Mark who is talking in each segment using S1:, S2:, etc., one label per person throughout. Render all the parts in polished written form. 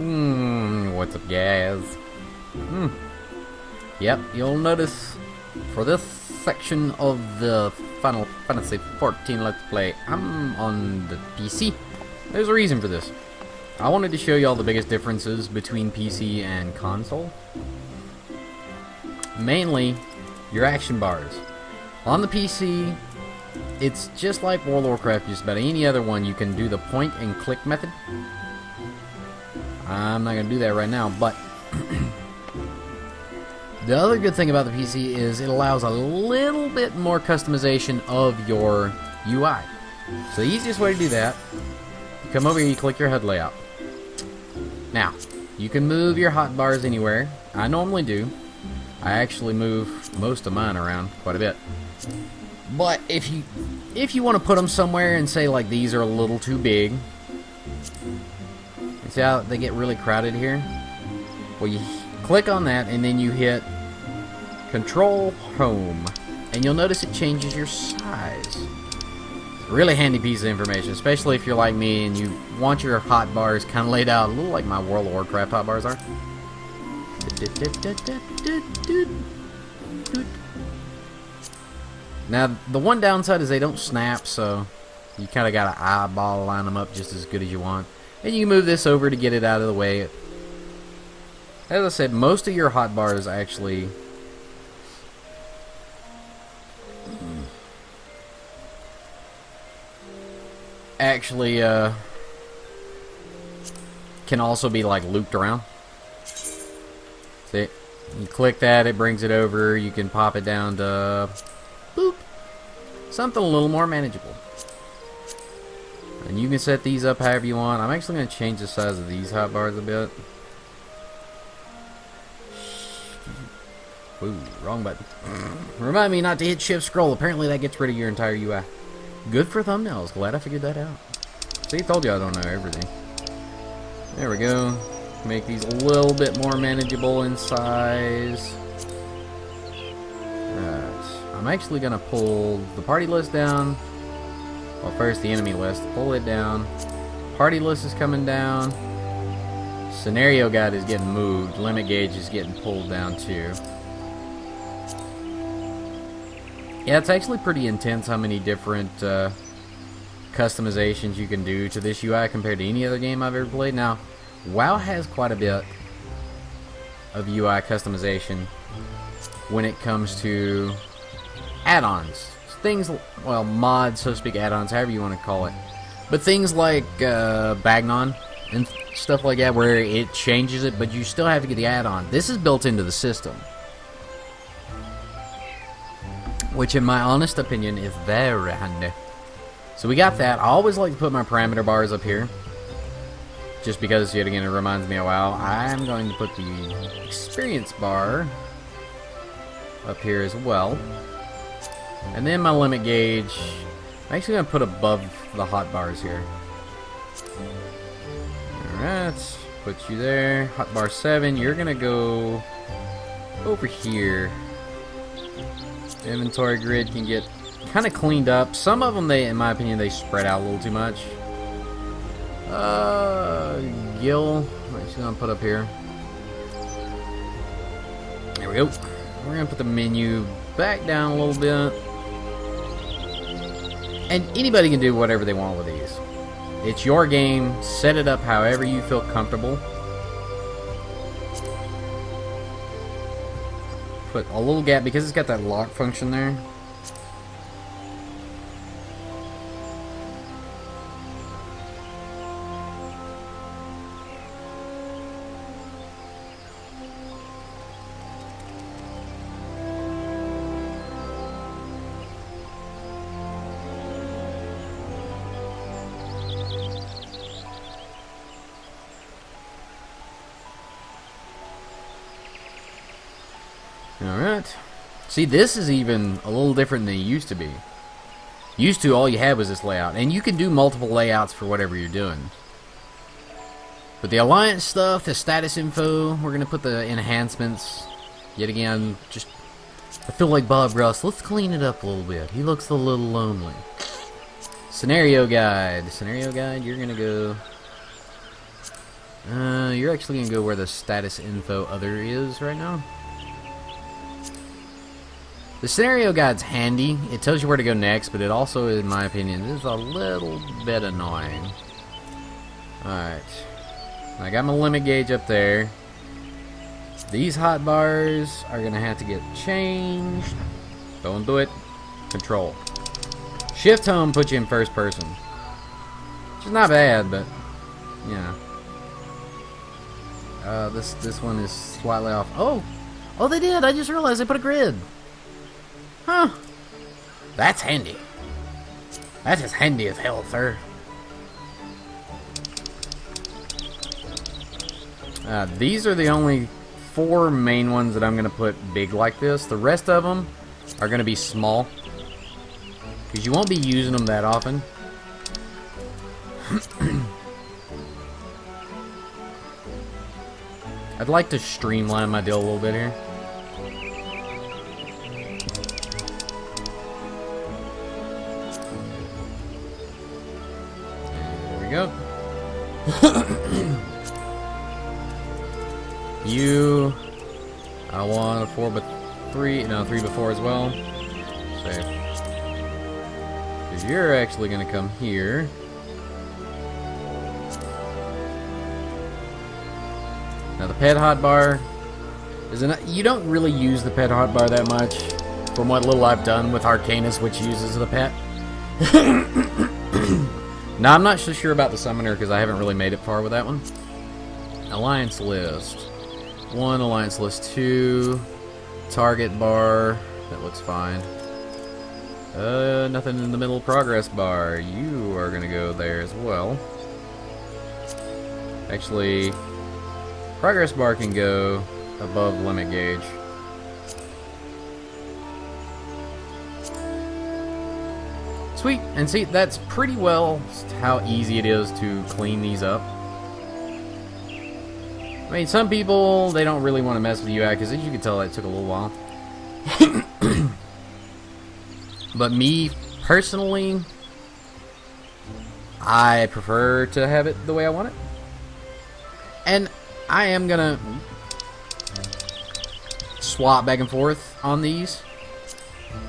S1: What's up, guys? Yep, you'll notice for this section of the Final Fantasy XIV Let's Play, I'm on the PC. There's a reason for this. I wanted to show you all the biggest differences between PC and console. Mainly, your action bars. On the PC, it's just like World of Warcraft, just about any other one. You can do the point and click method. I'm not going to do that right now, but the other good thing about the PC is it allows a little bit more customization of your UI. So the easiest way to do that, you come over here, you click your HUD layout. Now, you can move your hotbars anywhere. I normally do. I actually move most of mine around quite a bit. But if you want to put them somewhere and say like these are a little too big, you see how they get really crowded here? Well, you click on that and then you hit Control Home, and you'll notice it changes your size. Really handy piece of information, especially if you're like me and you want your hotbars kind of laid out a little like my World of Warcraft hotbars are. Now, the one downside is they don't snap, so you kind of got to eyeball line them up just as good as you want. And you can move this over to get it out of the way. As I said, most of your hotbars actually can also be like looped around. See, you click that, it brings it over. You can pop it down to boop, something a little more manageable. And you can set these up however you want. I'm actually going to change the size of these hotbars a bit. Ooh, wrong button. Remind me not to hit shift scroll. Apparently that gets rid of your entire UI. Good for thumbnails. Glad I figured that out. See, I told you I don't know everything. There we go. Make these a little bit more manageable in size. Right. I'm actually going to pull the party list down. Well, first the enemy list. Pull it down. Party list is coming down. Scenario guide is getting moved. Limit gauge is getting pulled down too. Yeah, it's actually pretty intense how many different customizations you can do to this UI compared to any other game I've ever played. Now, WoW has quite a bit of UI customization when it comes to add-ons. Things, well, mods, so to speak, add-ons, however you want to call it. But things like Bagnon and stuff like that where it changes it, but you still have to get the add-on. This is built into the system, which in my honest opinion is very handy. So we got that. I always like to put my parameter bars up here, just because, yet again, it reminds me of WoW. I'm going to put the experience bar up here as well. And then my limit gauge, I'm actually going to put above the hotbars here. Alright, put you there. Hotbar 7, you're going to go over here. Inventory grid can get kind of cleaned up. Some of them, they, in my opinion, they spread out a little too much. Gil, I'm just gonna put up here. There we go. We're gonna put the menu back down a little bit. And anybody can do whatever they want with these. It's your game. Set it up however you feel comfortable. Put a little gap because it's got that lock function there. Alright. See, this is even a little different than it used to be. Used to, all you had was this layout. And you can do multiple layouts for whatever you're doing. But the alliance stuff, the status info, we're going to put the enhancements. Yet again, just, I feel like Bob Ross. Let's clean it up a little bit. He looks a little lonely. Scenario guide. Scenario guide, you're going to go You're actually gonna go where the status info other is right now. The scenario guide's handy. It tells you where to go next, but it also, in my opinion, is a little bit annoying. Alright. I got my limit gauge up there. These hot bars are gonna have to get changed. Don't do it. Control. Shift home puts you in first person. Which is not bad, but yeah. This one is slightly off. Oh! Oh, they did! I just realized they put a grid. Huh. That's handy. That is handy as hell, sir. These are the only 4 main ones that I'm going to put big like this. The rest of them are going to be small, because you won't be using them that often. I'd like to streamline my deal a little bit here. There we go. You, I want a 4x3, no, 3x4 as well. Save. Because you're actually going to come here. Now the pet hotbar is you don't really use the pet hotbar that much, from what little I've done with Arcanus, which uses the pet. Now I'm not so sure about the summoner because I haven't really made it far with that one. Alliance list. 1, alliance list 2, target bar, that looks fine. Nothing in the middle progress bar. You are gonna go there as well. Actually, progress bar can go above limit gauge. Sweet, and see, that's pretty well how easy it is to clean these up. I mean, some people, they don't really want to mess with UI, because as you can tell, it took a little while. But me, personally, I prefer to have it the way I want it. And I am going to swap back and forth on these,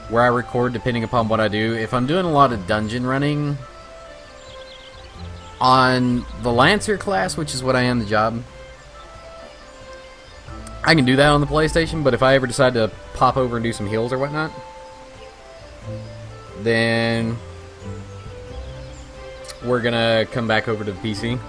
S1: where I record depending upon what I do. If I'm doing a lot of dungeon running on the Lancer class, which is what I am the job, I can do that on the PlayStation, but if I ever decide to pop over and do some heals or whatnot, then we're gonna come back over to the PC.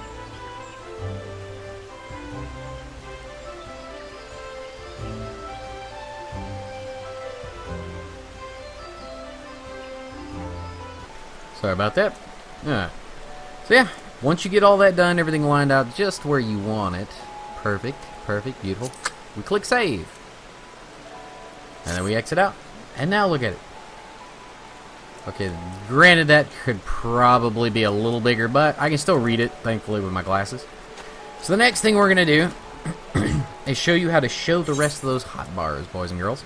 S1: Sorry about that. Alright. So yeah, once you get all that done, everything lined out just where you want it. Perfect, perfect, beautiful. We click save. And then we exit out. And now look at it. Okay, granted that could probably be a little bigger, but I can still read it, thankfully, with my glasses. So the next thing we're going to do is show you how to show the rest of those hotbars, boys and girls.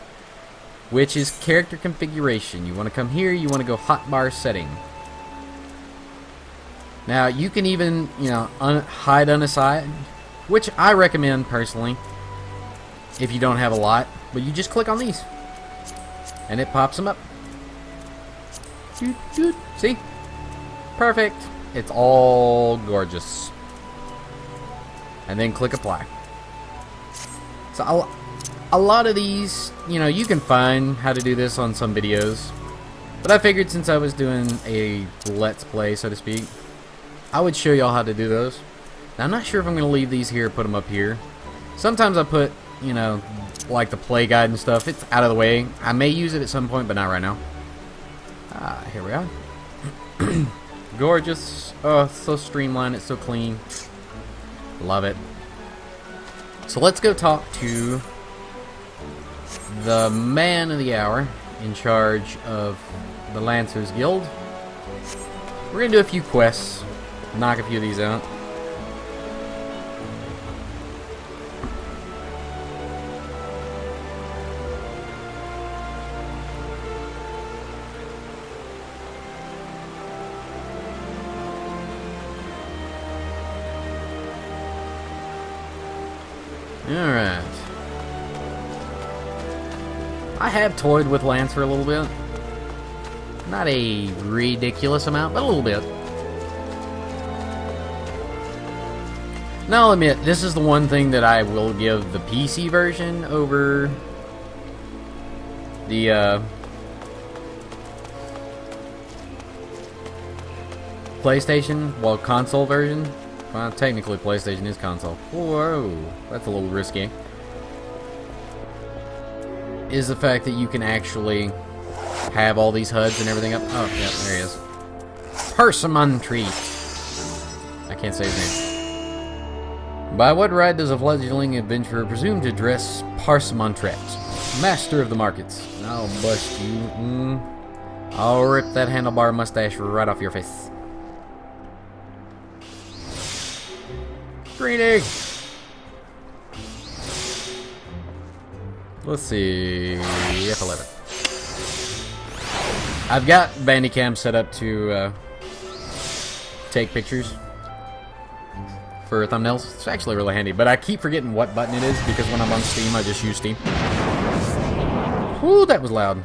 S1: Which is character configuration. You want to come here, you want to go hotbar setting. Now, you can even, you know, hide unassigned, which I recommend personally if you don't have a lot. But you just click on these, and it pops them up. See? Perfect. It's all gorgeous. And then click apply. So a lot of these, you know, you can find how to do this on some videos. But I figured since I was doing a let's play, so to speak, I would show y'all how to do those. Now, I'm not sure if I'm going to leave these here or put them up here. Sometimes I put, you know, like the play guide and stuff. It's out of the way. I may use it at some point, but not right now. Here we are. Gorgeous. Oh, it's so streamlined. It's so clean. Love it. So let's go talk to the man of the hour in charge of the Lancers Guild. We're going to do a few quests. Knock a few of these out. Alright. I have toyed with Lance for a little bit. Not a ridiculous amount, but a little bit. Now I'll admit, this is the one thing that I will give the PC version over the PlayStation, well, console version. Well, technically PlayStation is console. Whoa, that's a little risky. Is the fact that you can actually have all these HUDs and everything up. Oh, yeah, there he is. Persimmon-Treat. I can't say his name. By what right does a fledgling adventurer presume to address Persimmon-Treat, master of the markets? I'll bust you. I'll rip that handlebar mustache right off your face. Green egg. Let's see. F11. I've got Bandicam set up to take pictures for thumbnails. It's actually really handy, but I keep forgetting what button it is because when I'm on Steam, I just use Steam. Whew, that was loud.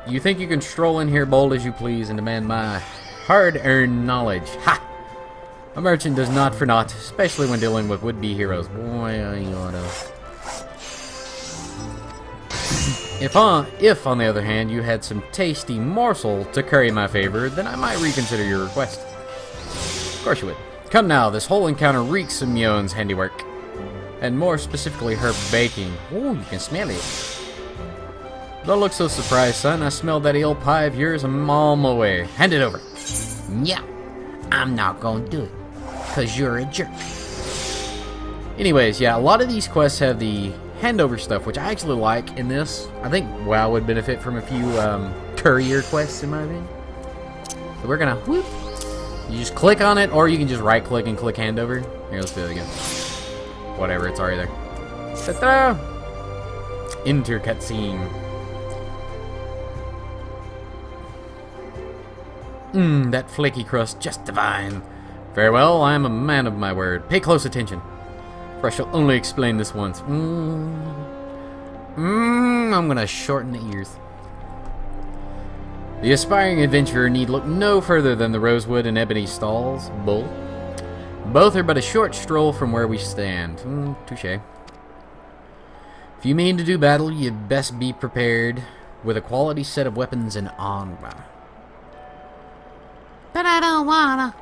S1: You think you can stroll in here bold as you please and demand my hard-earned knowledge? Ha! A merchant does not for naught, especially when dealing with would-be heroes. Boy, I oughta. If, on the other hand, you had some tasty morsel to curry my favor, then I might reconsider your request. Of course you would. Come now, this whole encounter reeks of Mion's handiwork. And more specifically, her baking. Ooh, you can smell it. Don't look so surprised, son. I smelled that eel pie of yours a mile away. Hand it over.
S2: Yeah, I'm not gonna do it, 'cause you're a jerk.
S1: Anyways, yeah, a lot of these quests have the handover stuff, which I actually like in this. I think WoW would benefit from a few courier quests, in my opinion. So we're gonna whoop. You just click on it, or you can just right click and click handover. Here, let's do it again. Whatever, it's already there. Ta-da! Enter cutscene. That flaky crust, just divine. Very well, I am a man of my word. Pay close attention, for I shall only explain this once. I'm gonna shorten the ears. The aspiring adventurer need look no further than the Rosewood and Ebony stalls. Bull. Both are but a short stroll from where we stand. Touché. If you mean to do battle, you'd best be prepared with a quality set of weapons and armor.
S2: But I don't wanna.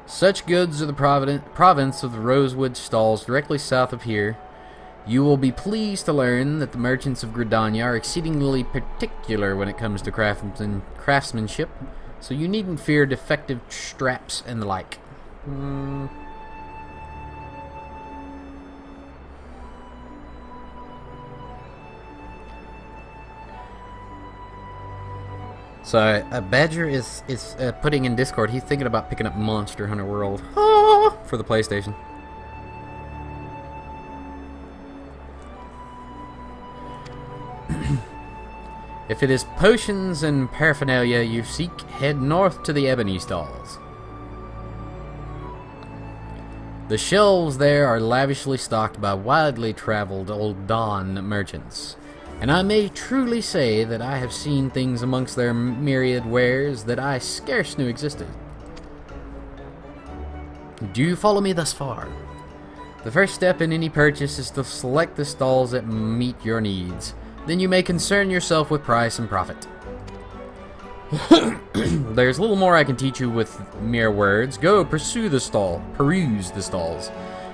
S1: Such goods are the province of the Rosewood stalls directly south of here. You will be pleased to learn that the merchants of Gridania are exceedingly particular when it comes to craftsmanship, so you needn't fear defective straps and the like. So, Badger is putting in Discord, he's thinking about picking up Monster Hunter World for the PlayStation. If it is potions and paraphernalia you seek, head north to the Ebony stalls. The shelves there are lavishly stocked by widely traveled Old Dawn merchants. And I may truly say that I have seen things amongst their myriad wares that I scarce knew existed. Do you follow me thus far? The first step in any purchase is to select the stalls that meet your needs. Then you may concern yourself with price and profit. There's little more I can teach you with mere words. Go, peruse the stalls,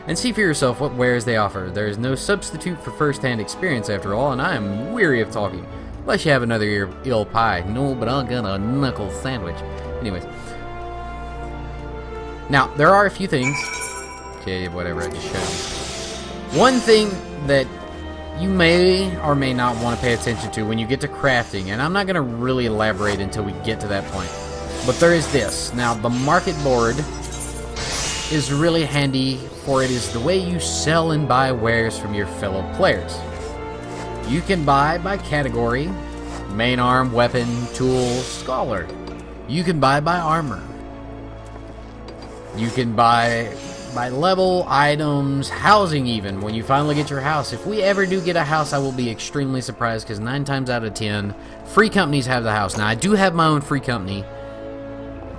S1: and see for yourself what wares they offer. There is no substitute for first-hand experience, after all, and I am weary of talking. Unless you have another eel pie. No, but I'll get a knuckle sandwich. Anyways. Now, there are a few things. Okay, whatever, I just showed you. One thing that you may or may not want to pay attention to when you get to crafting, and I'm not going to really elaborate until we get to that point, but there is this. Now, the market board is really handy, for it is the way you sell and buy wares from your fellow players. You can buy by category: main arm, weapon, tool, scholar. You can buy by armor. You can buy by level, items, housing even, when you finally get your house. If we ever do get a house, I will be extremely surprised, because 9 times out of 10, free companies have the house. Now, I do have my own free company,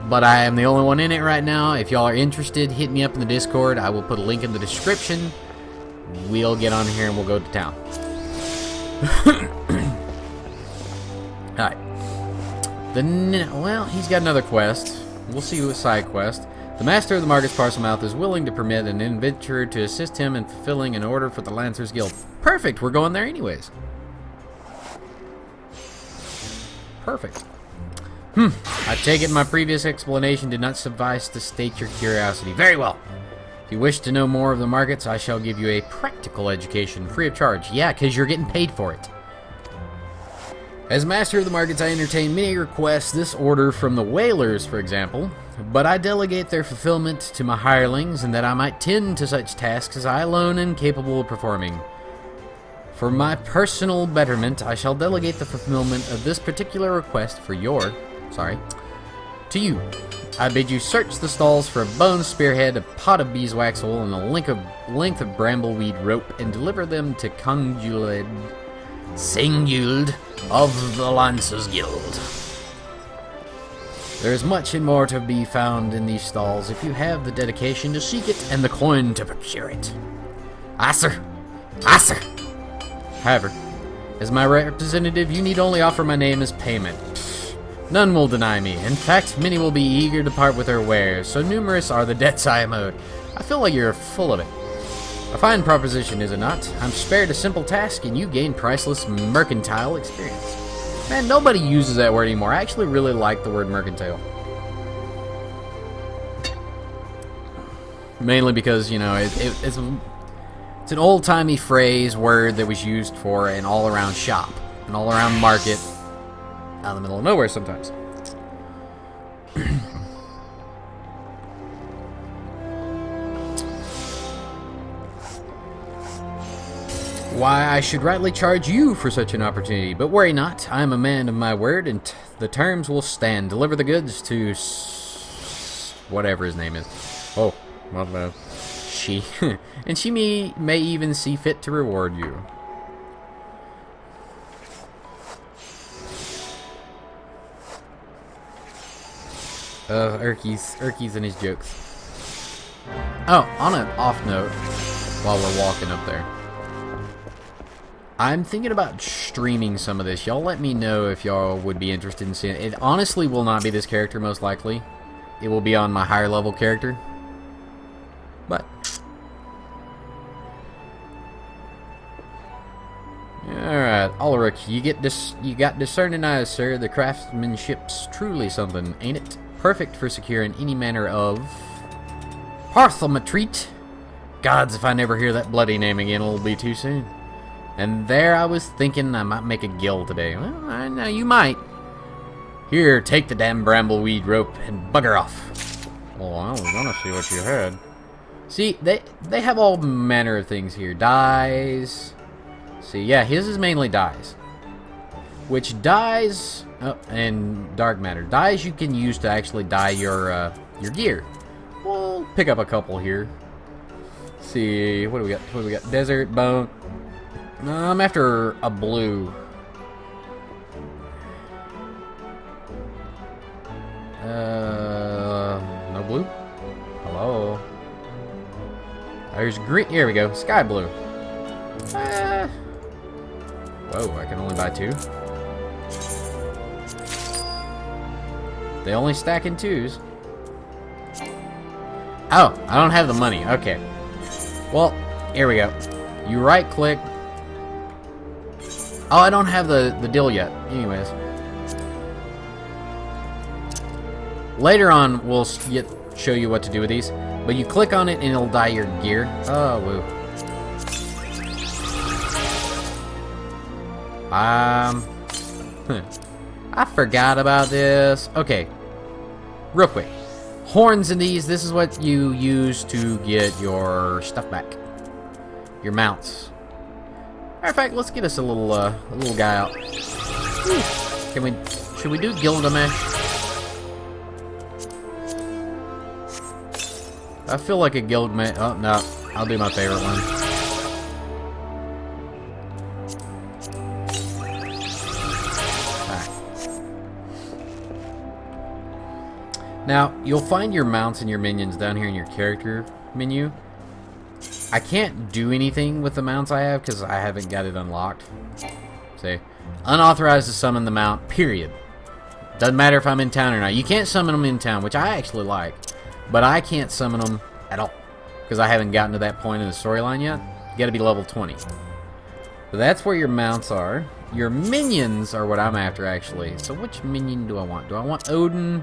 S1: but I am the only one in it right now. If y'all are interested, hit me up in the Discord. I will put a link in the description. We'll get on here and we'll go to town. Alright. Well, he's got another quest. We'll see what side quest. The master of the Marcus Parselmouth is willing to permit an adventurer to assist him in fulfilling an order for the Lancers Guild. Perfect, we're going there anyways. Perfect. I take it my previous explanation did not suffice to state your curiosity. Very well. If you wish to know more of the markets, I shall give you a practical education, free of charge. Yeah, because you're getting paid for it. As master of the markets, I entertain many requests this order from the whalers, for example, but I delegate their fulfillment to my hirelings, and that I might tend to such tasks as I alone am capable of performing. For my personal betterment, I shall delegate the fulfillment of this particular request to you. I bid you search the stalls for a bone spearhead, a pot of beeswax oil, and a length of brambleweed rope, and deliver them to Singuld of the Lancers Guild. There is much and more to be found in these stalls if you have the dedication to seek it and the coin to procure it. Aye, sir. Aye, sir. However, as my representative, you need only offer my name as payment. None will deny me. In fact, many will be eager to part with their wares, so numerous are the debts I am owed. I feel like you're full of it. A fine proposition, is it not? I'm spared a simple task, and you gain priceless mercantile experience. Man, nobody uses that word anymore. I actually really like the word mercantile. Mainly because, you know, it's an old-timey phrase, word that was used for an all-around shop, an all-around market, out in the middle of nowhere sometimes. Why, I should rightly charge you for such an opportunity, but worry not. I am a man of my word, and the terms will stand. Deliver the goods to whatever his name is. Oh, my bad. She. And she may even see fit to reward you. Urkies and his jokes. Oh, on an off note, while we're walking up there, I'm thinking about streaming some of this. Y'all let me know if y'all would be interested in seeing it. It honestly will not be this character, most likely. It will be on my higher level character. But alright, Ulrich, you got discerning eyes, sir. The craftsmanship's truly something, ain't it? Perfect for securing any manner of Parselmouth. Gods, if I never hear that bloody name again, it'll be too soon. And there I was thinking I might make a guild today. Well, I know you might. Here, take the damn brambleweed rope and bugger off. Well, I was gonna see what you had. See, they have all manner of things here. Dyes. See, yeah, his is mainly dyes. Which dyes, and dark matter. Dyes you can use to actually dye your gear. We'll pick up a couple here. Let's see, what do we got? What do we got? Desert, bone. I'm after a blue. No blue? Hello? There's green. Here we go. Sky blue. Whoa, I can only buy 2. They only stack in 2s. Oh, I don't have the money. Okay. Well, here we go. You right click. Oh, I don't have the deal yet. Anyways. Later on, we'll show you what to do with these. But you click on it and it'll dye your gear. Oh, woo. I forgot about this. Okay. Real quick. Horns in these, this is what you use to get your stuff back. Your mounts. Matter of fact, let's get us a little guy out. Should we do Gilgamesh? I feel like a Gilgamesh. Oh, no. I'll do my favorite one. Alright. Now, you'll find your mounts and your minions down here in your character menu. I can't do anything with the mounts I have because I haven't got it unlocked. See? Unauthorized to summon the mount, period. Doesn't matter if I'm in town or not. You can't summon them in town, which I actually like. But I can't summon them at all. Because I haven't gotten to that point in the storyline yet. You gotta be level 20. So that's where your mounts are. Your minions are what I'm after, actually. So which minion do I want? Do I want Odin?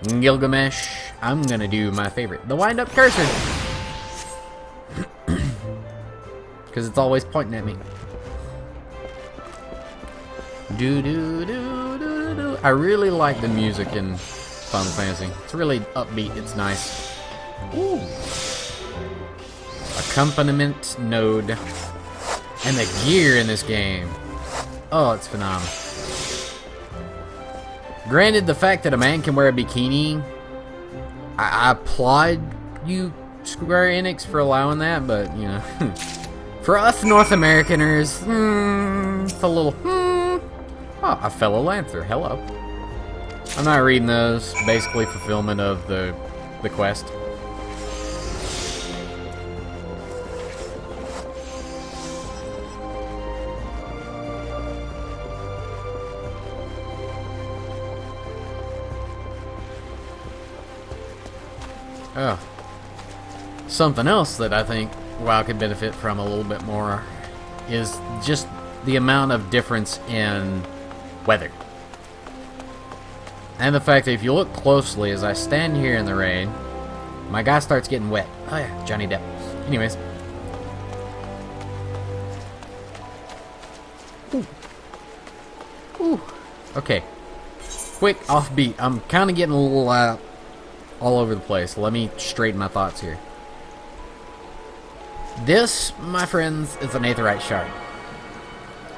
S1: Gilgamesh? I'm gonna do my favorite. The Wind-Up Cursor! Because it's always pointing at me. Do-do-do-do-do. I really like the music in Final Fantasy. It's really upbeat. It's nice. Ooh. Accompaniment node. And the gear in this game. Oh, it's phenomenal. Granted, the fact that a man can wear a bikini, I applaud you, Square Enix, for allowing that, but, you know, for us North Americaners, it's a little, Oh, a fellow Lancer. Hello. I'm not reading those. Basically fulfillment of the quest. Oh. Something else that I think WoW could benefit from a little bit more is just the amount of difference in weather. And the fact that if you look closely as I stand here in the rain, my guy starts getting wet. Oh yeah, Johnny Depp. Anyways. Ooh. Ooh. Okay. Quick, offbeat. I'm kind of getting a little all over the place. Let me straighten my thoughts here. This, my friends, is an Aetheryte Shard.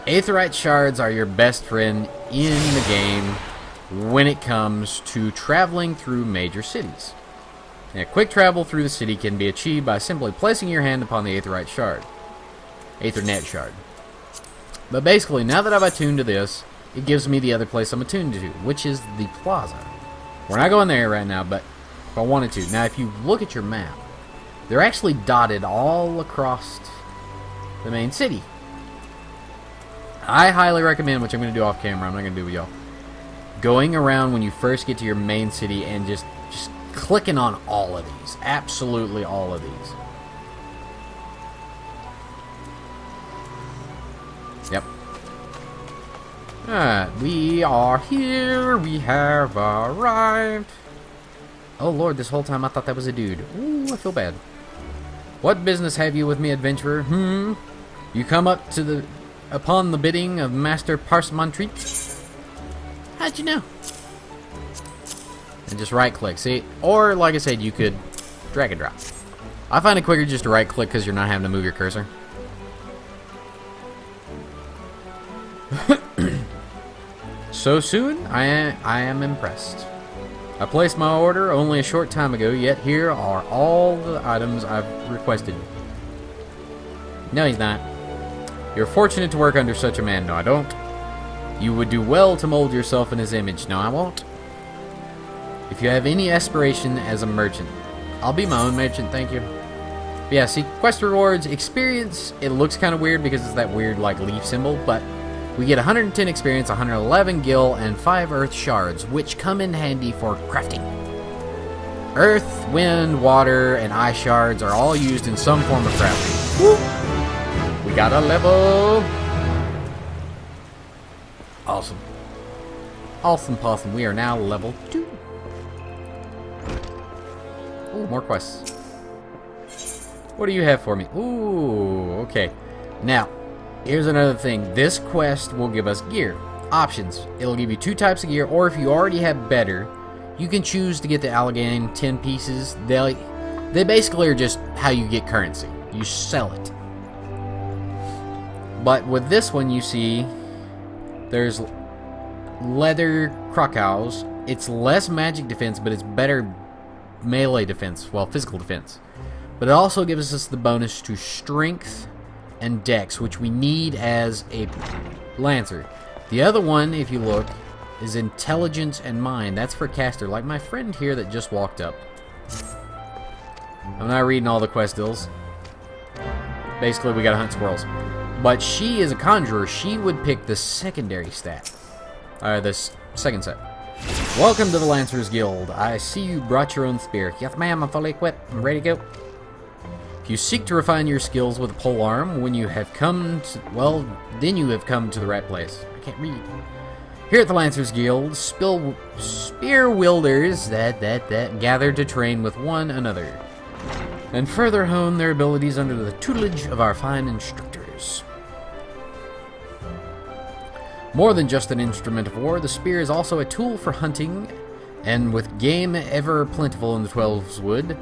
S1: Aetheryte Shards are your best friend in the game when it comes to traveling through major cities. Now, quick travel through the city can be achieved by simply placing your hand upon the Aetheryte Shard. Aethernet Shard. But basically, now that I've attuned to this, it gives me the other place I'm attuned to, which is the Plaza. We're not going there right now, but if I wanted to. Now, if you look at your map, they're actually dotted all across the main city. I highly recommend, which I'm going to do off camera, I'm not going to do with y'all, going around when you first get to your main city and just clicking on all of these. Absolutely all of these. Yep. Alright, we are here. We have arrived. Oh lord, this whole time I thought that was a dude. Ooh, I feel bad. What business have you with me, adventurer? You come up to upon the bidding of Master Parsamantreat? How'd you know? And just right click, see? Or, like I said, you could drag and drop. I find it quicker just to right click because you're not having to move your cursor. So soon? I am impressed. I placed my order only a short time ago, yet here are all the items I've requested. No, he's not. You're fortunate to work under such a man. No, I don't. You would do well to mold yourself in his image. No, I won't. If you have any aspiration as a merchant, I'll be my own merchant, thank you. But yeah, see, quest rewards, experience, it looks kind of weird because it's that weird, like, leaf symbol, but we get 110 experience, 111 gil, and 5 earth shards, which come in handy for crafting. Earth, wind, water, and ice shards are all used in some form of crafting. Woo! We got a level! Awesome. Awesome possum. We are now level 2. Ooh, more quests. What do you have for me? Ooh, okay. Now, here's another thing. This quest will give us gear. Options. It'll give you 2 types of gear, or if you already have better, you can choose to get the Allagan 10 pieces. They basically are just how you get currency. You sell it. But with this one, you see, there's leather Krakows. It's less magic defense, but it's better melee defense, well, physical defense. But it also gives us the bonus to strength and dex, which we need as a lancer. The other one, if you look, is intelligence and mind. That's for caster, like my friend here that just walked up. I'm not reading all the quest deals. Basically, we gotta hunt squirrels. But she is a conjurer. She would pick the secondary stat. This second set. Welcome to the Lancers Guild. I see you brought your own spear. Yes, ma'am. I'm fully equipped. I'm ready to go. If you seek to refine your skills with a pole arm, when you have come to, well, then you have come to the right place. I can't read. Here at the Lancers Guild, spear wielders that gather to train with one another and further hone their abilities under the tutelage of our fine instructors. More than just an instrument of war, the spear is also a tool for hunting, and with game ever plentiful in the Twelves Wood,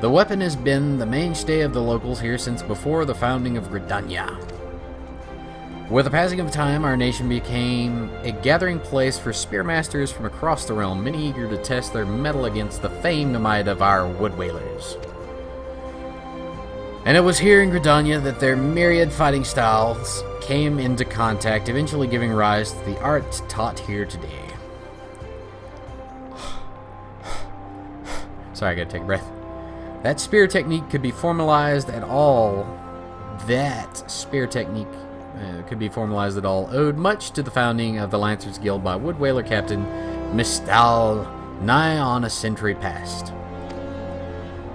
S1: the weapon has been the mainstay of the locals here since before the founding of Gridania. With the passing of time, our nation became a gathering place for spearmasters from across the realm, many eager to test their mettle against the famed might of our wood whalers. And it was here in Gridania that their myriad fighting styles came into contact, eventually giving rise to the art taught here today. Sorry, I gotta take a breath. That spear technique could be formalized at all. Owed much to the founding of the Lancers Guild by Wood Whaler Captain Mistal, nigh on a century past.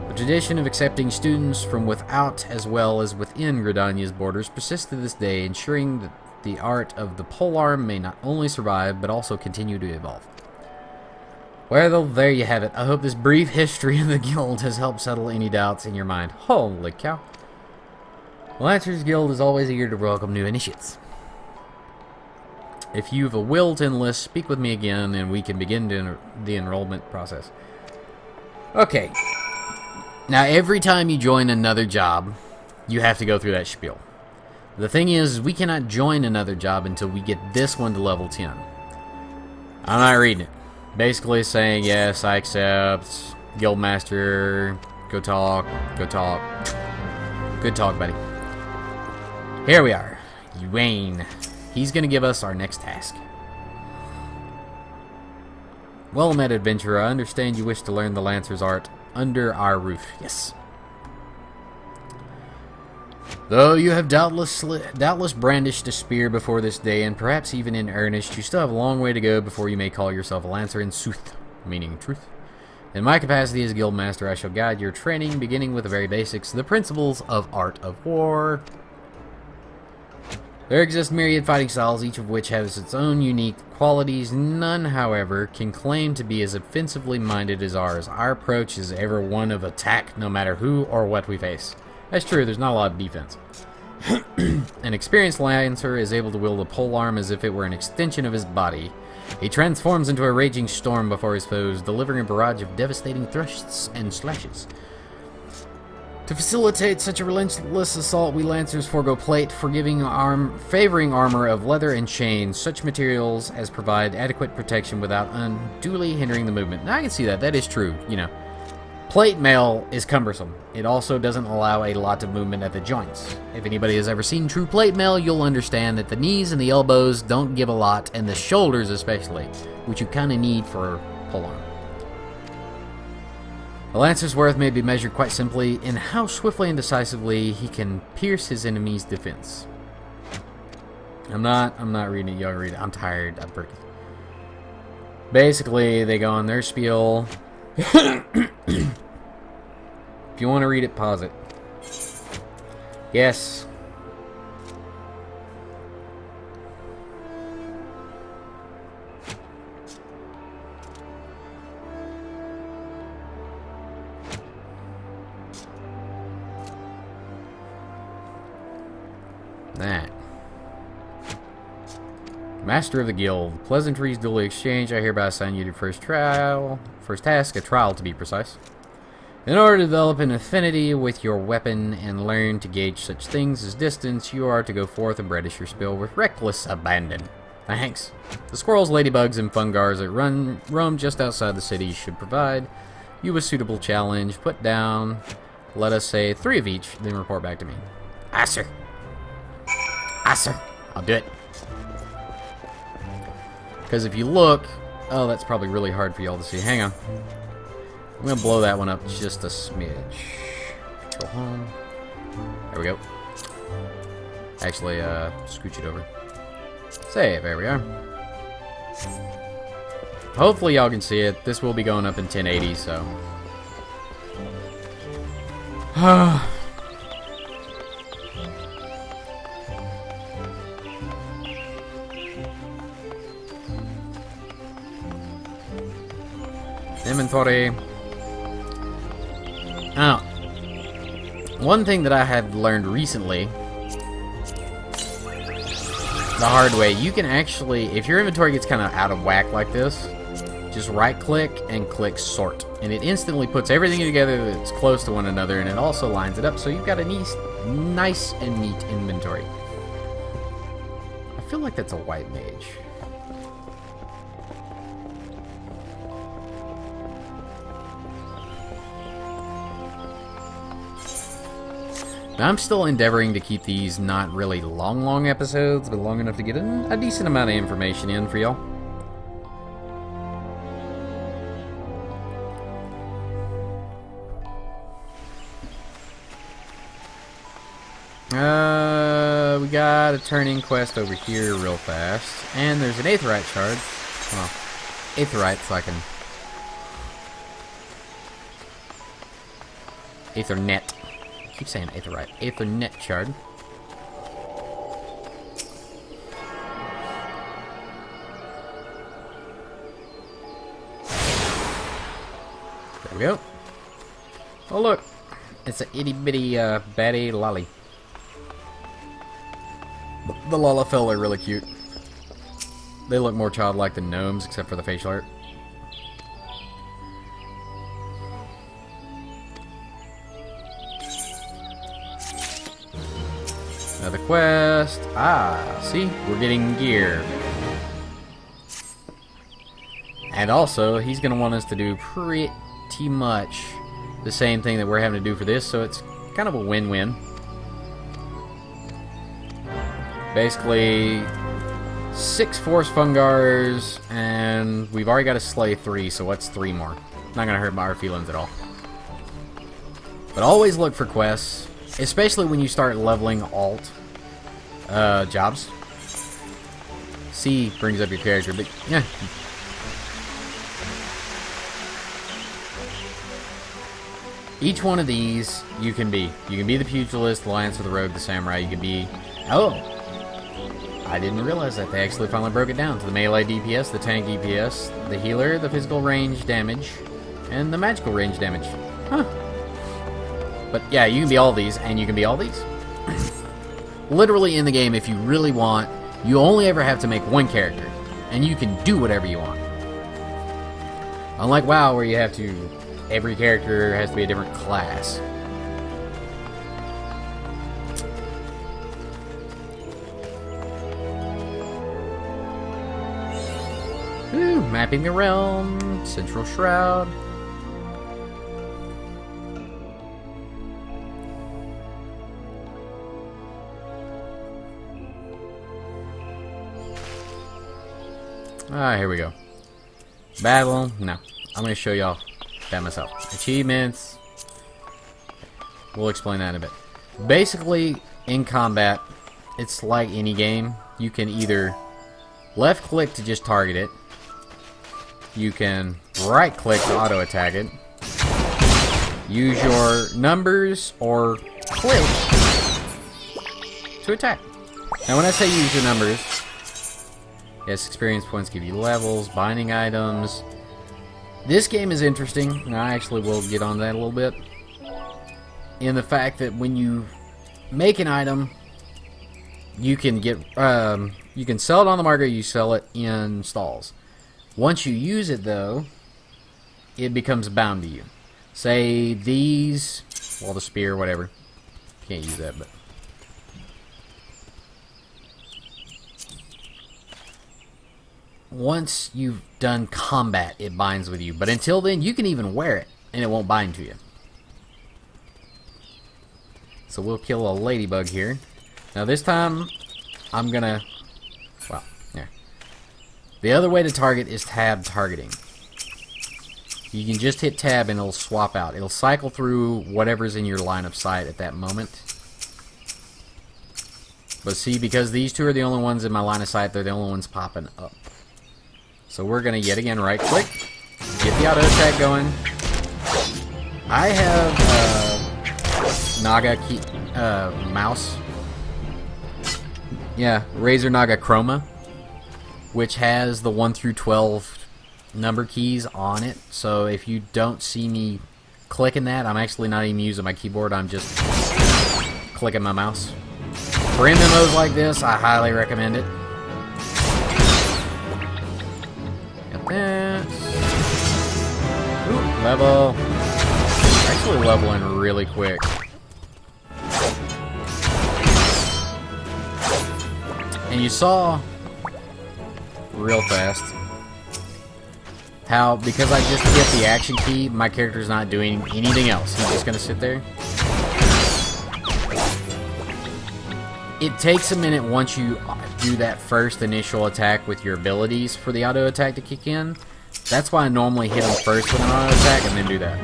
S1: The tradition of accepting students from without as well as within Gridania's borders persists to this day, ensuring that the art of the polearm may not only survive, but also continue to evolve. Well, there you have it. I hope this brief history of the guild has helped settle any doubts in your mind. Holy cow. The Lancers Guild is always eager to welcome new initiates. If you've a will to enlist, speak with me again and we can begin the enrollment process. Okay. Now, every time you join another job, you have to go through that spiel. The thing is, we cannot join another job until we get this one to level 10. I'm not reading it. Basically saying, yes, I accept. Guildmaster, go talk, go talk. Good talk, buddy. Here we are. Ewain. He's going to give us our next task. Well met, adventurer. I understand you wish to learn the Lancer's art under our roof. Yes. Though you have doubtless brandished a spear before this day, and perhaps even in earnest, you still have a long way to go before you may call yourself a Lancer in sooth, meaning truth. In my capacity as Guildmaster, I shall guide your training, beginning with the very basics, the principles of art of war. There exist myriad fighting styles, each of which has its own unique qualities. None, however, can claim to be as offensively minded as ours. Our approach is ever one of attack, no matter who or what we face. That's true, there's not a lot of defense. An experienced Lancer is able to wield a polearm as if it were an extension of his body. He transforms into a raging storm before his foes, delivering a barrage of devastating thrusts and slashes. To facilitate such a relentless assault, we Lancers forego plate, favoring armor of leather and chains, such materials as provide adequate protection without unduly hindering the movement. Now I can see that. That is true, you know. Plate mail is cumbersome. It also doesn't allow a lot of movement at the joints. If anybody has ever seen true plate mail, you'll understand that the knees and the elbows don't give a lot, and the shoulders especially, which you kind of need for polearm. A Lancer's worth may be measured quite simply in how swiftly and decisively he can pierce his enemy's defense. I'm not reading it. Y'all read it. I'm tired. I'm pretty. Basically, they go on their spiel. If you want to read it, pause it. Yes. That. Master of the Guild. Pleasantries duly exchanged. I hereby assign you to first task, a trial to be precise. In order to develop an affinity with your weapon and learn to gauge such things as distance, you are to go forth and brandish your spear with reckless abandon. Thanks. The squirrels, ladybugs, and fungars that roam just outside the city should provide You a suitable challenge. Put down, let us say 3 of each, then report back to me.
S2: Aye, sir. Aye, sir.
S1: I'll do it. Because if you look... Oh, that's probably really hard for y'all to see. Hang on. I'm going to blow that one up just a smidge. Go home. There we go. Actually, scooch it over. Save. There we are. Hopefully y'all can see it. This will be going up in 1080, so... Inventory. Oh. One thing that I have learned recently, the hard way, you can actually, if your inventory gets kind of out of whack like this, just right click and click sort, and it instantly puts everything together that's close to one another, and it also lines it up so you've got a nice and neat inventory. I feel like that's a white mage. Now, I'm still endeavoring to keep these not really long episodes, but long enough to get a decent amount of information in for y'all. We got a turning quest over here real fast, and there's an aetheryte shard. Well, aetheryte, so I can... Aethernet. I keep saying aetheryte. Aethernet shard. There we go. Oh look, it's an itty bitty baddie lolly. The Lalafell are really cute. They look more childlike than gnomes, except for the facial art. Another quest. Ah, see? We're getting gear. And also, he's going to want us to do pretty much the same thing that we're having to do for this, so it's kind of a win-win. Basically, 6 Force Fungars, and we've already got to slay 3, so what's 3 more? Not going to hurt our feelings at all. But always look for quests, especially when you start leveling alt jobs. C brings up your character, but yeah. Each one of these you can be. You can be the Pugilist, the Lance, or the Rogue, the Samurai. You can be... Oh! I didn't realize that. They actually finally broke it down to the melee DPS, the tank DPS, the healer, the physical range damage, and the magical range damage. Huh. But yeah, you can be all these, and you can be all these. Literally in the game, if you really want, you only ever have to make one character, and you can do whatever you want. Unlike WoW, where you have to... Every character has to be a different class. Ooh, mapping the realm, Central Shroud. Ah, here we go. Battle, no. I'm going to show y'all that myself. Achievements. We'll explain that in a bit. Basically, in combat, it's like any game. You can either left click to just target it. You can right click to auto attack it. Use your numbers or click to attack. Now when I say use your numbers, yes, experience points give you levels, binding items. This game is interesting, and I actually will get on that a little bit. In the fact that when you make an item, you can get you can sell it on the market, you sell it in stalls. Once you use it though, it becomes bound to you. Say these, well, the spear, whatever. Can't use that, but once you've done combat, it binds with you. But until then, you can even wear it, and it won't bind to you. So we'll kill a ladybug here. Now this time, I'm gonna... Well, yeah. The other way to target is tab targeting. You can just hit tab and it'll swap out. It'll cycle through whatever's in your line of sight at that moment. But see, because these two are the only ones in my line of sight, they're the only ones popping up. So we're going to yet again right click, get the auto attack going. I have Naga key, mouse. Yeah, Razer Naga Chroma, which has the 1 through 12 number keys on it. So if you don't see me clicking that, I'm actually not even using my keyboard, I'm just clicking my mouse. For MMOs like this, I highly recommend it. Got that. Ooh, level. Actually leveling really quick. And you saw real fast how, because I just hit the action key, my character's not doing anything else. He's just gonna sit there. It takes a minute once you do that first initial attack with your abilities for the auto attack to kick in. That's why I normally hit him first with an auto attack and then do that.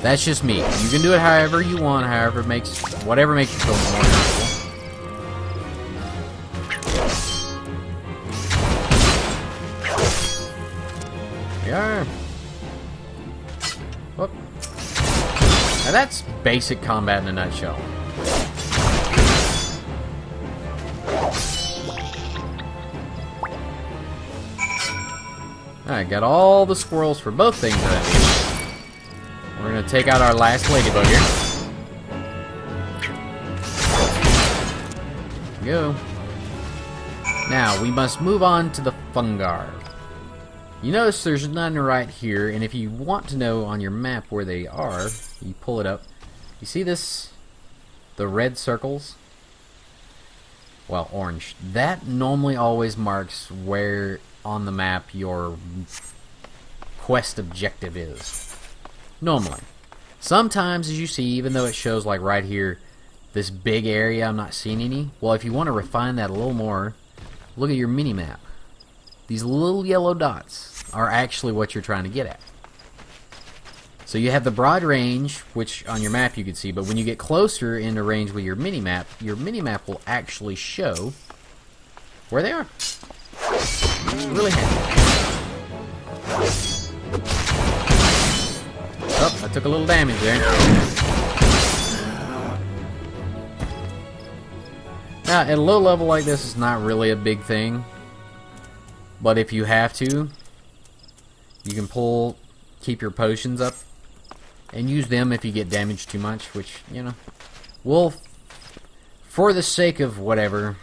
S1: That's just me. You can do it however you want, whatever makes you feel more comfortable. We are. Whoop. Now that's basic combat in a nutshell. Alright, got all the squirrels for both things that I need. We're gonna take out our last ladybug here. Go. Now, we must move on to the fungar. You notice there's none right here, and if you want to know on your map where they are, you pull it up. You see this? The red circles? Well, orange. That normally always marks where on the map your quest objective is. Normally. Sometimes, as you see, even though it shows like right here, this big area, I'm not seeing any. Well, if you want to refine that a little more, look at your mini-map. These little yellow dots are actually what you're trying to get at. So you have the broad range, which on your map you can see, but when you get closer into range with your mini-map will actually show where they are. It's really handy. Oh, I took a little damage there. Now, at a low level like this, it's not really a big thing. But if you have to, you can keep your potions up, and use them if you get damaged too much, which, you know, we'll, for the sake of whatever,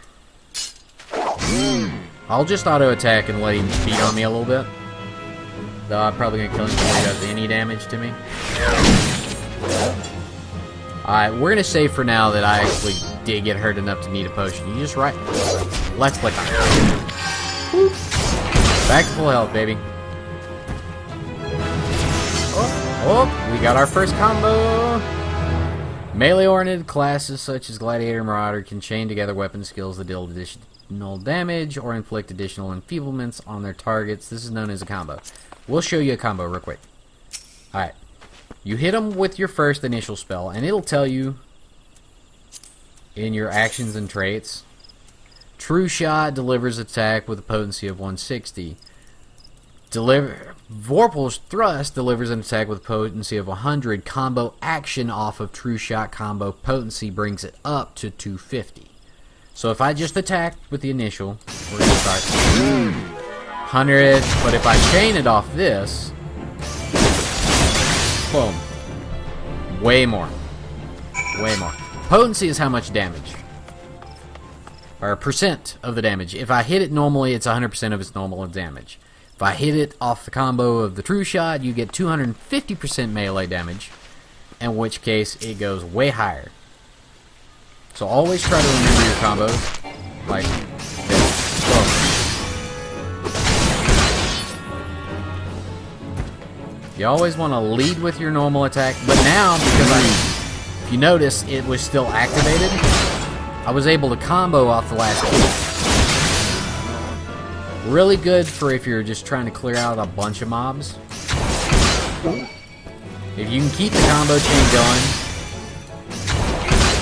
S1: I'll just auto attack and let him beat on me a little bit. Though I'm probably going to kill him before he does any damage to me. Alright, we're going to say for now that I actually did get hurt enough to need a potion. You just left click on it. Back to full health, baby. Oh, we got our first combo. Melee-oriented classes such as Gladiator and Marauder can chain together weapon skills that deal additional damage or inflict additional enfeeblements on their targets. This is known as a combo. We'll show you a combo real quick. Alright. You hit them with your first initial spell, and it'll tell you in your actions and traits. True Shot delivers attack with a potency of 160. Vorpal's Thrust delivers an attack with a potency of 100. Combo action off of True Shot combo potency brings it up to 250. So if I just attack with the initial, we're going to start 100, but if I chain it off this, boom, way more. Way more. Potency is how much damage. Or percent of the damage. If I hit it normally, it's 100% of its normal damage. If I hit it off the combo of the True Shot, you get 250% melee damage, in which case it goes way higher. So always try to remember your combos, like this. You always want to lead with your normal attack, but now, if you notice, it was still activated, I was able to combo off the last kill. Really good for if you're just trying to clear out a bunch of mobs. If you can keep the combo chain going,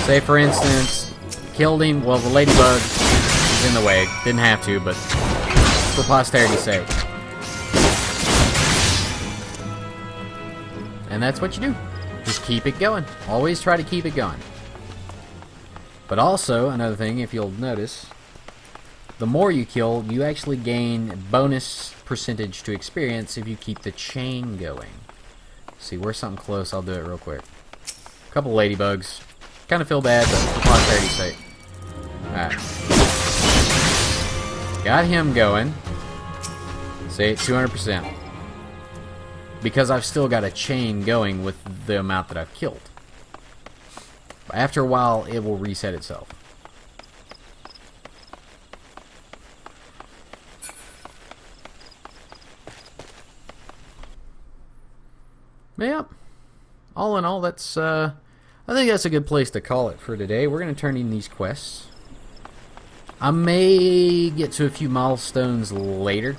S1: say for instance, killed him, well the ladybug is in the way, didn't have to, but for posterity's sake. And that's what you do. Just keep it going. Always try to keep it going. But also, another thing, if you'll notice, the more you kill, you actually gain bonus percentage to experience if you keep the chain going. See, where's something close? I'll do it real quick. A couple ladybugs. Kind of feel bad, but for posterity's sake. Alright. Got him going. See, 200%. Because I've still got a chain going with the amount that I've killed. After a while, it will reset itself. But yeah, all in all, that's I think that's a good place to call it for today. We're going to turn in these quests. I may get to a few milestones later.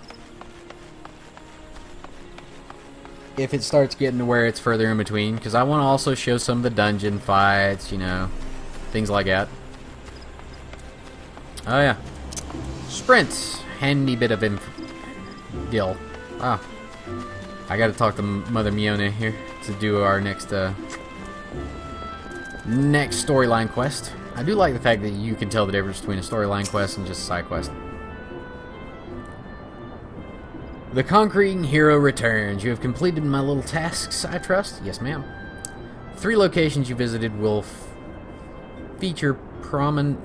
S1: If it starts getting to where it's further in between, because I want to also show some of the dungeon fights, you know, things like that. Oh yeah, sprints, handy bit of deal. Ah, I got to talk to Mother Miona here to do our next storyline quest. I do like the fact that you can tell the difference between a storyline quest and just a side quest. The Conquering Hero returns. You have completed my little tasks, I trust? Yes, ma'am. 3 locations you visited will feature prominently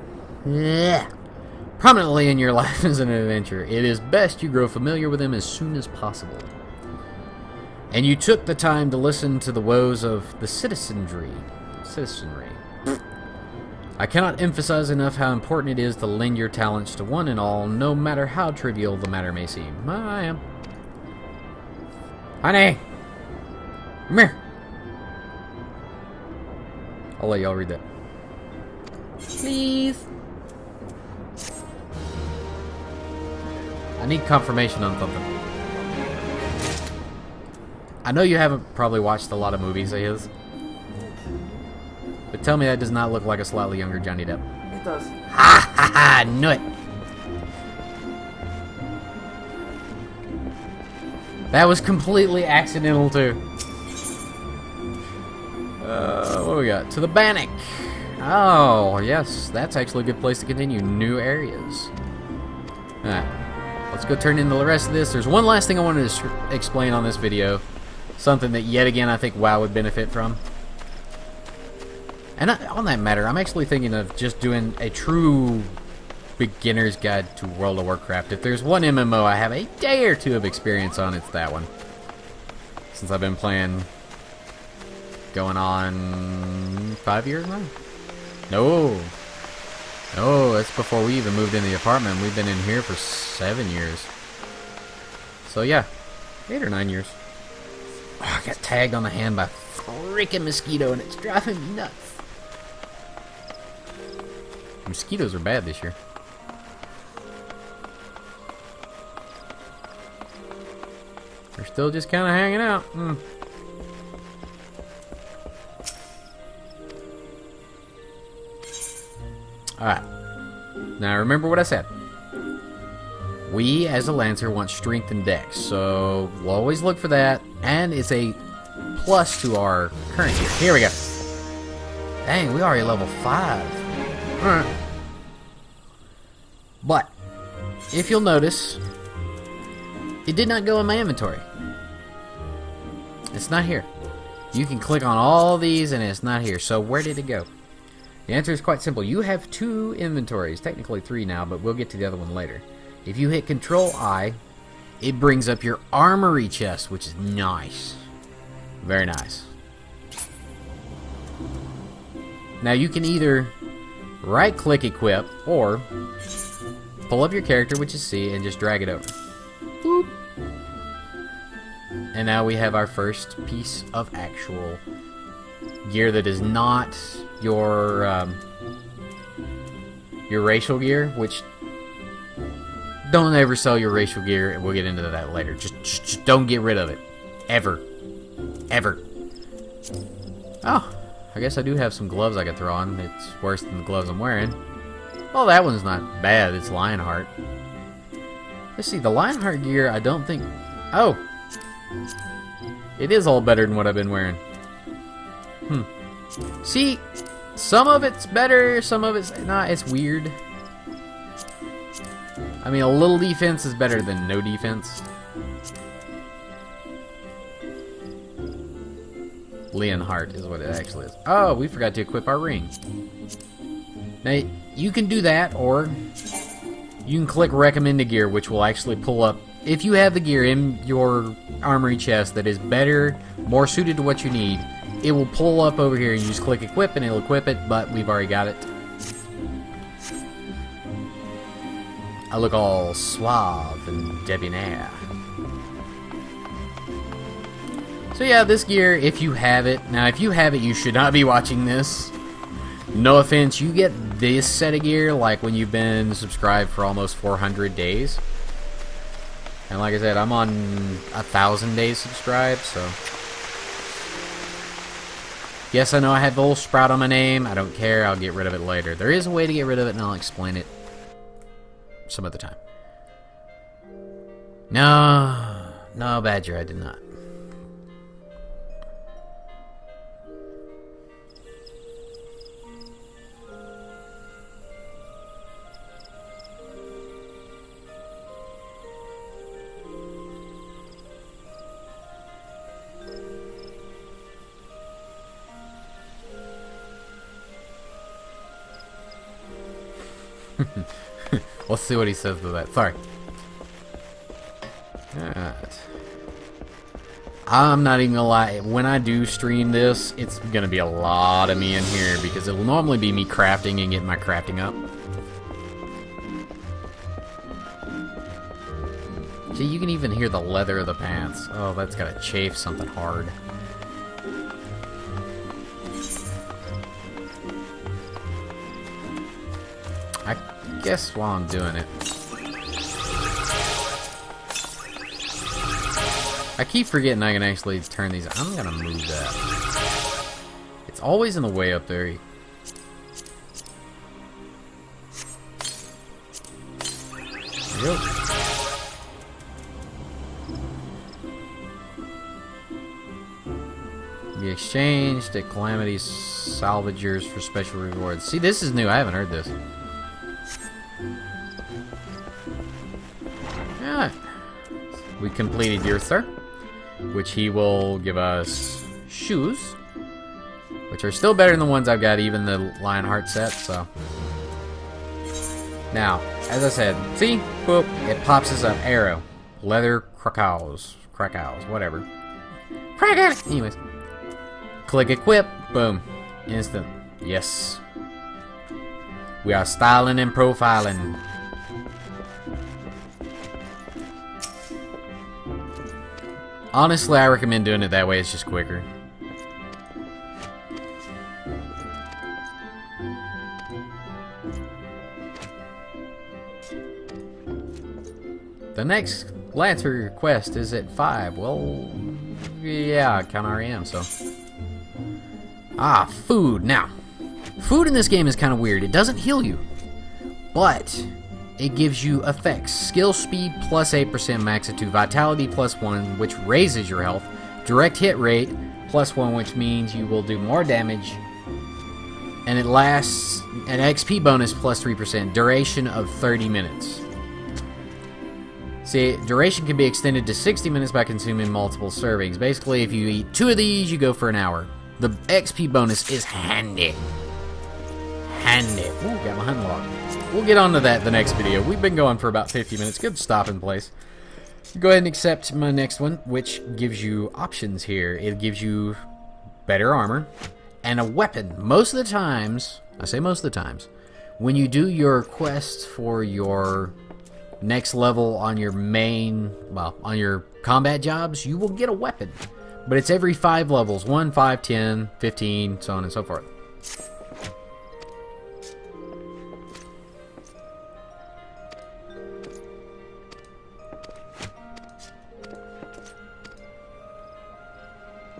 S1: in your life as an adventure. It is best you grow familiar with them as soon as possible. And you took the time to listen to the woes of the citizenry. I cannot emphasize enough how important it is to lend your talents to one and all, no matter how trivial the matter may seem. I am. Honey! Come here! I'll let y'all read that. Please! I need confirmation on something. I know you haven't probably watched a lot of movies of his. But tell me that does not look like a slightly younger Johnny Depp.
S3: It does.
S1: Ha ha ha! Knew it! That was completely accidental too. What do we got? To the Bannock. Oh, yes. That's actually a good place to continue. New areas. Alright. Let's go turn in the rest of this. There's one last thing I wanted to explain on this video. Something that, yet again, I think WoW would benefit from. And on that matter, I'm actually thinking of just doing a true beginner's guide to World of Warcraft. If there's one MMO I have a day or two of experience on, it's that one. Since I've been playing going on 5 years now? No, that's before we even moved in the apartment. We've been in here for 7 years. So yeah, 8 or 9 years. Oh, I got tagged on the hand by a freaking mosquito and it's driving me nuts. Mosquitoes are bad this year. They're still just kind of hanging out. Alright. Now remember what I said. We, as a Lancer, want strength and dex. So we'll always look for that. And it's a plus to our current gear. Here we go. Dang, we already level 5. Alright. But, if you'll notice, it did not go in my inventory. It's not here. You can click on all these and it's not here. So where did it go? The answer is quite simple. You have 2 inventories. Technically 3 now, but we'll get to the other one later. If you hit Control I, it brings up your armory chest, which is nice. Very nice. Now you can either right-click equip or pull up your character, which is C, and just drag it over. Boop. And now we have our first piece of actual gear that is not your racial gear, which don't ever sell your racial gear, and we'll get into that later. Just don't get rid of it. Ever. Ever. Oh, I guess I do have some gloves I could throw on. It's worse than the gloves I'm wearing. Well, that one's not bad. It's Lionheart. Let's see, the Lionheart gear, I don't think... Oh! It is all better than what I've been wearing. See, some of it's better, some of it's not. It's weird. I mean, a little defense is better than no defense. Leonhardt is what it actually is. Oh, we forgot to equip our ring. Now, you can do that, or you can click recommended gear, which will actually pull up, if you have the gear in your armory chest that is better, more suited to what you need, it will pull up over here and you just click equip and it'll equip it, but we've already got it. I look all suave and debonair. So yeah, this gear, if you have it, now if you have it, you should not be watching this. No offense, you get this set of gear like when you've been subscribed for almost 400 days. And like I said, I'm on 1,000 days subscribed, so... Yes, I know I have the little sprout on my name. I don't care, I'll get rid of it later. There is a way to get rid of it, and I'll explain it some other time. No, Badger, I did not. Let's see what he says to that. Sorry. Alright. I'm not even gonna lie. When I do stream this, it's gonna be a lot of me in here because it'll normally be me crafting and getting my crafting up. See, you can even hear the leather of the pants. Oh, that's gotta chafe something hard. I guess while I'm doing it, I keep forgetting I can actually turn these. I'm gonna move that. It's always in the way up there. There you go. Be exchanged at Calamity Salvagers for special rewards. See, this is new. I haven't heard this. Yeah. We completed your sir, which he will give us shoes, which are still better than the ones I've got, even the Lionheart set, so. Now, as I said, see? Boop. It pops us up. Arrow. Leather Krakows, whatever. Anyways. Click equip. Boom. Instant. Yes. We are styling and profiling. Honestly, I recommend doing it that way. It's just quicker. The next Lancer quest is at 5. Well, yeah, count REM, so. Ah, food. Now, food in this game is kind of weird. It doesn't heal you, but it gives you effects. Skill speed plus 8% max it to. Vitality plus 1, which raises your health. Direct hit rate plus 1, which means you will do more damage. And it lasts an XP bonus plus 3%. Duration of 30 minutes. See, duration can be extended to 60 minutes by consuming multiple servings. Basically, if you eat 2 of these, you go for an hour. The XP bonus is handy. Handy. Ooh, got my hunting log. We'll get on to that the next video. We've been going for about 50 minutes. Good stopping place. Go ahead and accept my next one, which gives you options here. It gives you better armor and a weapon. Most of the times, I say most of the times, when you do your quest for your next level on your main, well, on your combat jobs, you will get a weapon. But it's every 5 levels, 1, 5, 10, 15, so on and so forth.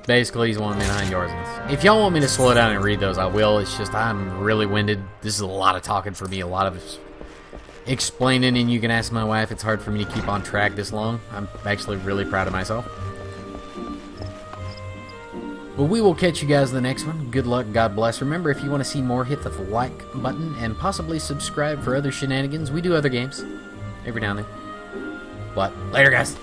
S1: Basically, he's wanting me behind yours. If y'all want me to slow down and read those, I will. It's just I'm really winded. This is a lot of talking for me, a lot of explaining, and you can ask my wife. It's hard for me to keep on track this long. I'm actually really proud of myself. But we will catch you guys in the next one. Good luck, God bless. Remember, if you want to see more, hit the like button and possibly subscribe for other shenanigans. We do other games every now and then. But later, guys.